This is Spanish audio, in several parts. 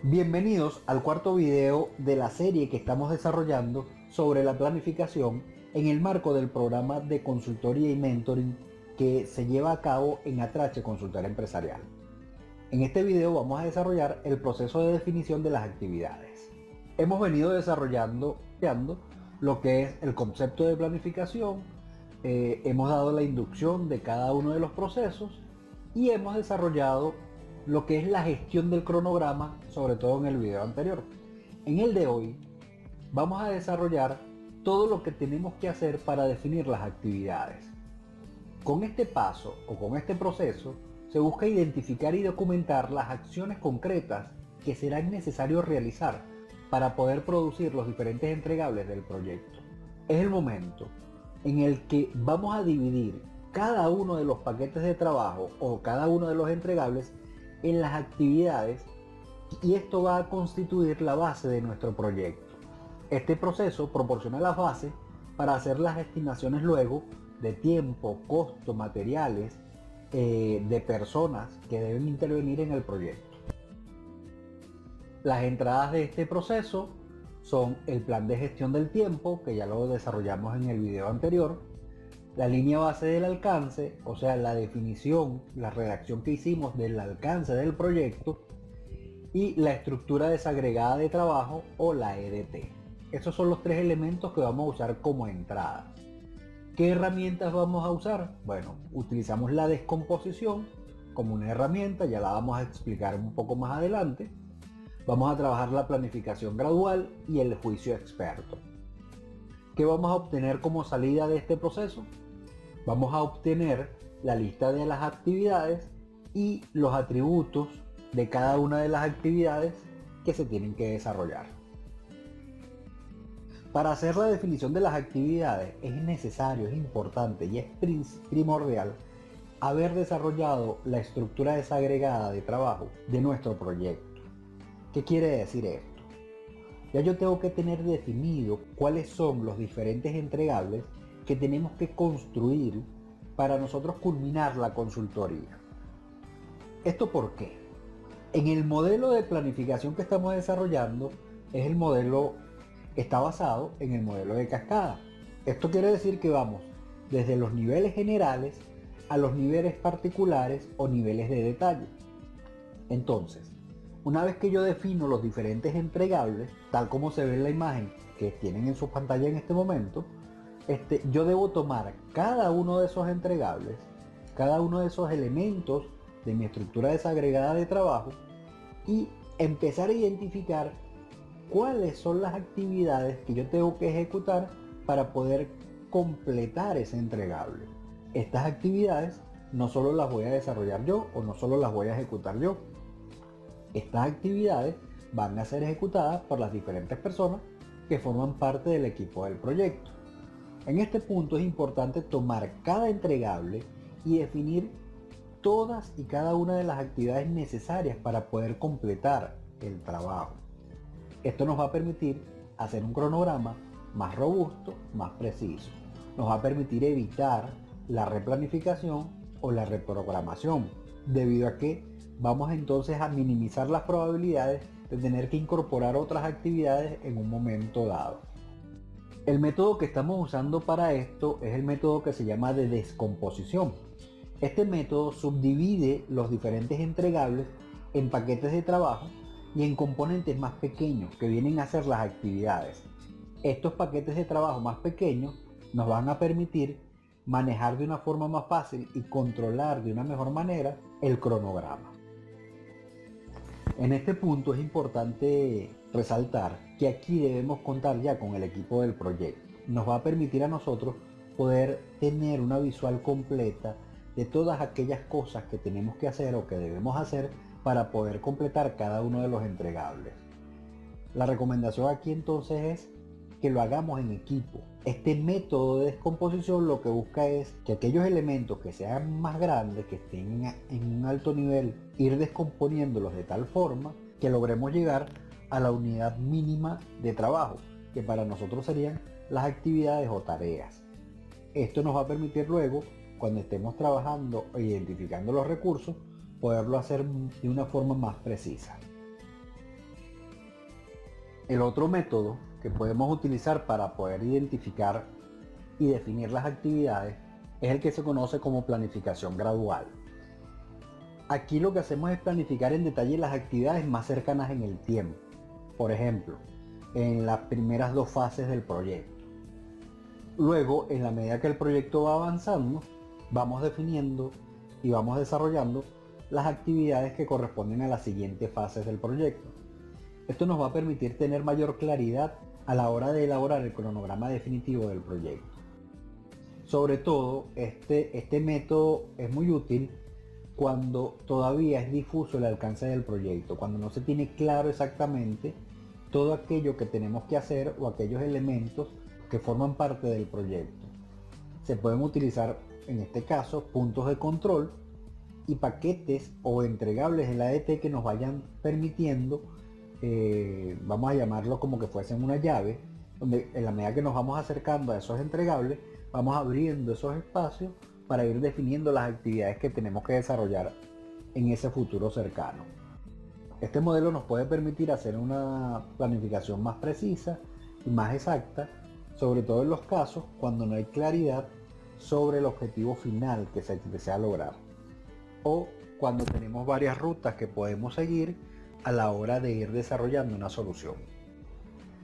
Bienvenidos al cuarto video de la serie que estamos desarrollando sobre la planificación en el marco del programa de consultoría y mentoring que se lleva a cabo en Atrache Consultora Empresarial. En este video vamos a desarrollar el proceso de definición de las actividades. Hemos venido desarrollando lo que es el concepto de planificación, hemos dado la inducción de cada uno de los procesos y hemos desarrollado lo que es la gestión del cronograma, sobre todo en el video anterior. En el de hoy vamos a desarrollar todo lo que tenemos que hacer para definir las actividades. Con este paso o con este proceso se busca identificar y documentar las acciones concretas que serán necesarios realizar para poder producir los diferentes entregables del proyecto. Es el momento en el que vamos a dividir cada uno de los paquetes de trabajo o cada uno de los entregables en las actividades, y esto va a constituir la base de nuestro proyecto. Este proceso proporciona las bases para hacer las estimaciones luego de tiempo, costo, materiales, de personas que deben intervenir en el proyecto. Las entradas de este proceso son el plan de gestión del tiempo, que ya lo desarrollamos en el video anterior, la línea base del alcance, o sea, la definición, la redacción que hicimos del alcance del proyecto, y la estructura desagregada de trabajo o la EDT. Esos son los tres elementos que vamos a usar como entrada. ¿Qué herramientas vamos a usar? Bueno, utilizamos la descomposición como una herramienta, ya la vamos a explicar un poco más adelante. Vamos a trabajar la planificación gradual y el juicio experto. ¿Qué vamos a obtener como salida de este proceso? Vamos a obtener la lista de las actividades y los atributos de cada una de las actividades que se tienen que desarrollar. Para hacer la definición de las actividades es necesario, es importante y es primordial haber desarrollado la estructura desagregada de trabajo de nuestro proyecto. ¿Qué quiere decir esto? Ya yo tengo que tener definido cuáles son los diferentes entregables que tenemos que construir para nosotros culminar la consultoría. ¿Esto por qué? En el modelo de planificación que estamos desarrollando está basado en el modelo de cascada. Esto quiere decir que vamos desde los niveles generales a los niveles particulares o niveles de detalle. Entonces, una vez que yo defino los diferentes entregables, tal como se ve en la imagen que tienen en su pantalla en este momento, yo debo tomar cada uno de esos entregables, cada uno de esos elementos de mi estructura desagregada de trabajo y empezar a identificar cuáles son las actividades que yo tengo que ejecutar para poder completar ese entregable. Estas actividades no solo las voy a desarrollar yo o no solo las voy a ejecutar yo. Estas actividades van a ser ejecutadas por las diferentes personas que forman parte del equipo del proyecto. En este punto es importante tomar cada entregable y definir todas y cada una de las actividades necesarias para poder completar el trabajo. Esto nos va a permitir hacer un cronograma más robusto, más preciso. Nos va a permitir evitar la replanificación o la reprogramación, debido a que vamos entonces a minimizar las probabilidades de tener que incorporar otras actividades en un momento dado. El método que estamos usando para esto es el método que se llama de descomposición. Este método subdivide los diferentes entregables en paquetes de trabajo y en componentes más pequeños que vienen a ser las actividades. Estos paquetes de trabajo más pequeños nos van a permitir manejar de una forma más fácil y controlar de una mejor manera el cronograma. En este punto es importante resaltar que aquí debemos contar ya con el equipo del proyecto. Nos va a permitir a nosotros poder tener una visual completa de todas aquellas cosas que tenemos que hacer o que debemos hacer para poder completar cada uno de los entregables. La recomendación aquí entonces es que lo hagamos en equipo. Este método de descomposición lo que busca es que aquellos elementos que sean más grandes, que estén en un alto nivel, ir descomponiéndolos de tal forma que logremos llegar a la unidad mínima de trabajo, que para nosotros serían las actividades o tareas. Esto nos va a permitir luego, cuando estemos trabajando e identificando los recursos, poderlo hacer de una forma más precisa. El otro método que podemos utilizar para poder identificar y definir las actividades es el que se conoce como planificación gradual. Aquí lo que hacemos es planificar en detalle las actividades más cercanas en el tiempo. Por ejemplo, en las primeras 2 fases del proyecto. Luego, en la medida que el proyecto va avanzando, vamos definiendo y vamos desarrollando las actividades que corresponden a las siguientes fases del proyecto. Esto nos va a permitir tener mayor claridad a la hora de elaborar el cronograma definitivo del proyecto. Sobre todo, este método es muy útil cuando todavía es difuso el alcance del proyecto, cuando no se tiene claro exactamente todo aquello que tenemos que hacer o aquellos elementos que forman parte del proyecto. Se pueden utilizar en este caso puntos de control y paquetes o entregables en la ADT que nos vayan permitiendo, vamos a llamarlo como que fuesen una llave, donde en la medida que nos vamos acercando a esos entregables, vamos abriendo esos espacios para ir definiendo las actividades que tenemos que desarrollar en ese futuro cercano. Este modelo nos puede permitir hacer una planificación más precisa y más exacta, sobre todo en los casos cuando no hay claridad sobre el objetivo final que se desea lograr, o cuando tenemos varias rutas que podemos seguir a la hora de ir desarrollando una solución.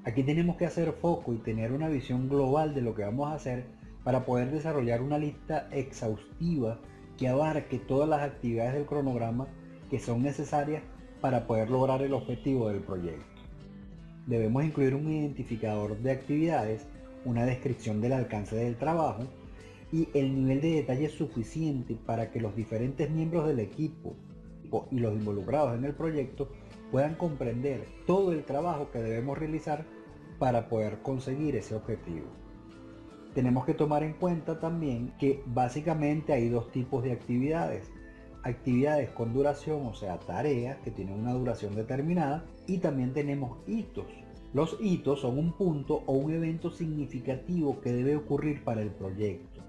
Aquí tenemos que hacer foco y tener una visión global de lo que vamos a hacer para poder desarrollar una lista exhaustiva que abarque todas las actividades del cronograma que son necesarias para poder lograr el objetivo del proyecto. Debemos incluir un identificador de actividades, una descripción del alcance del trabajo y el nivel de detalle suficiente para que los diferentes miembros del equipo y los involucrados en el proyecto puedan comprender todo el trabajo que debemos realizar para poder conseguir ese objetivo. Tenemos que tomar en cuenta también que básicamente hay 2 tipos de actividades. Actividades con duración, o sea, tareas que tienen una duración determinada, y también tenemos hitos. Los hitos son un punto o un evento significativo que debe ocurrir para el proyecto.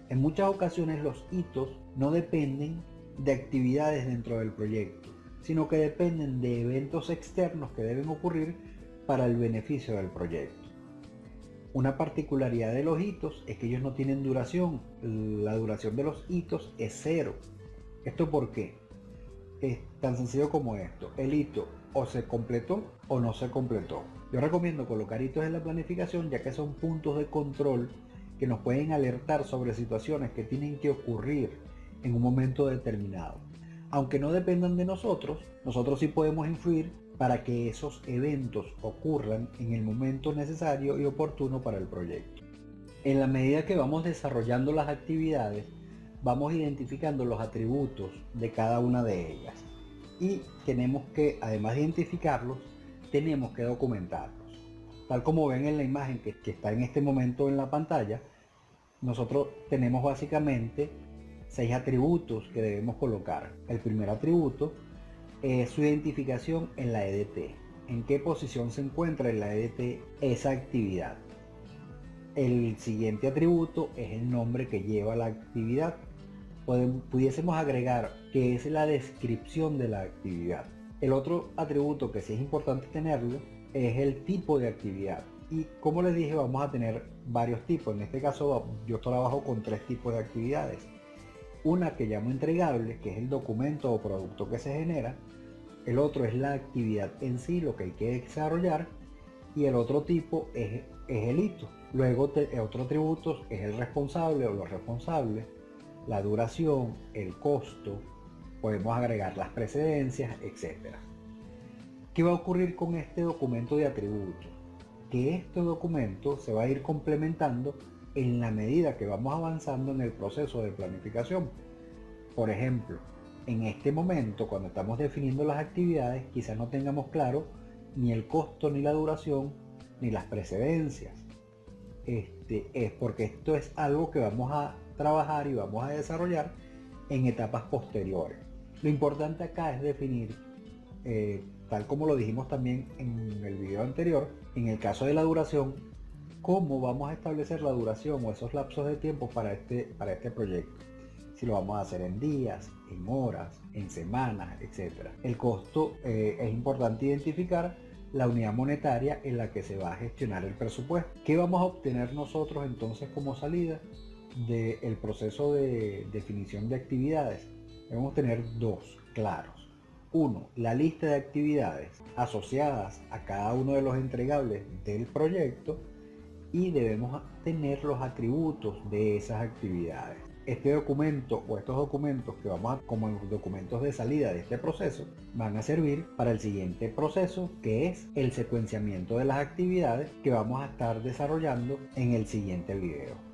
En muchas ocasiones los hitos no dependen de actividades dentro del proyecto, sino que dependen de eventos externos que deben ocurrir para el beneficio del proyecto. Una particularidad de los hitos es que ellos no tienen duración. La duración de los hitos es 0. ¿Esto por qué? Es tan sencillo como esto. El hito o se completó o no se completó. Yo recomiendo colocar hitos en la planificación, ya que son puntos de control que nos pueden alertar sobre situaciones que tienen que ocurrir en un momento determinado. Aunque no dependan de nosotros sí podemos influir para que esos eventos ocurran en el momento necesario y oportuno para el proyecto. En la medida que vamos desarrollando las actividades, vamos identificando los atributos de cada una de ellas y tenemos que, además de identificarlos, tenemos que documentarlos. Tal como ven en la imagen que está en este momento en la pantalla, nosotros tenemos básicamente 6 atributos que debemos colocar. El primer atributo es su identificación en la EDT. ¿En qué posición se encuentra en la EDT esa actividad? El siguiente atributo es el nombre que lleva la actividad. Pudiésemos agregar que es la descripción de la actividad. El otro atributo que sí es importante tenerlo es el tipo de actividad. Y como les dije, vamos a tener varios tipos. En este caso yo trabajo con 3 tipos de actividades. Una que llamo entregable, que es el documento o producto que se genera. El otro es la actividad en sí, lo que hay que desarrollar. Y el otro tipo es el hito. Luego otro atributo es el responsable o los responsables, la duración, el costo, podemos agregar las precedencias, etc. ¿Qué va a ocurrir con este documento de atributos? Que este documento se va a ir complementando en la medida que vamos avanzando en el proceso de planificación. Por ejemplo, en este momento, cuando estamos definiendo las actividades, quizás no tengamos claro ni el costo, ni la duración, ni las precedencias. Es porque esto es algo que vamos a trabajar y vamos a desarrollar en etapas posteriores. Lo importante acá es definir, tal como lo dijimos también en el video anterior, en el caso de la duración, cómo vamos a establecer la duración o esos lapsos de tiempo para este proyecto. Si lo vamos a hacer en días, en horas, en semanas, etc. El costo es importante identificar la unidad monetaria en la que se va a gestionar el presupuesto. ¿Qué vamos a obtener nosotros entonces como salida del proceso de definición de actividades? Debemos tener dos claros. Uno, la lista de actividades asociadas a cada uno de los entregables del proyecto, y debemos tener los atributos de esas actividades. Este documento o estos documentos que vamos a, como los documentos de salida de este proceso, van a servir para el siguiente proceso, que es el secuenciamiento de las actividades que vamos a estar desarrollando en el siguiente video.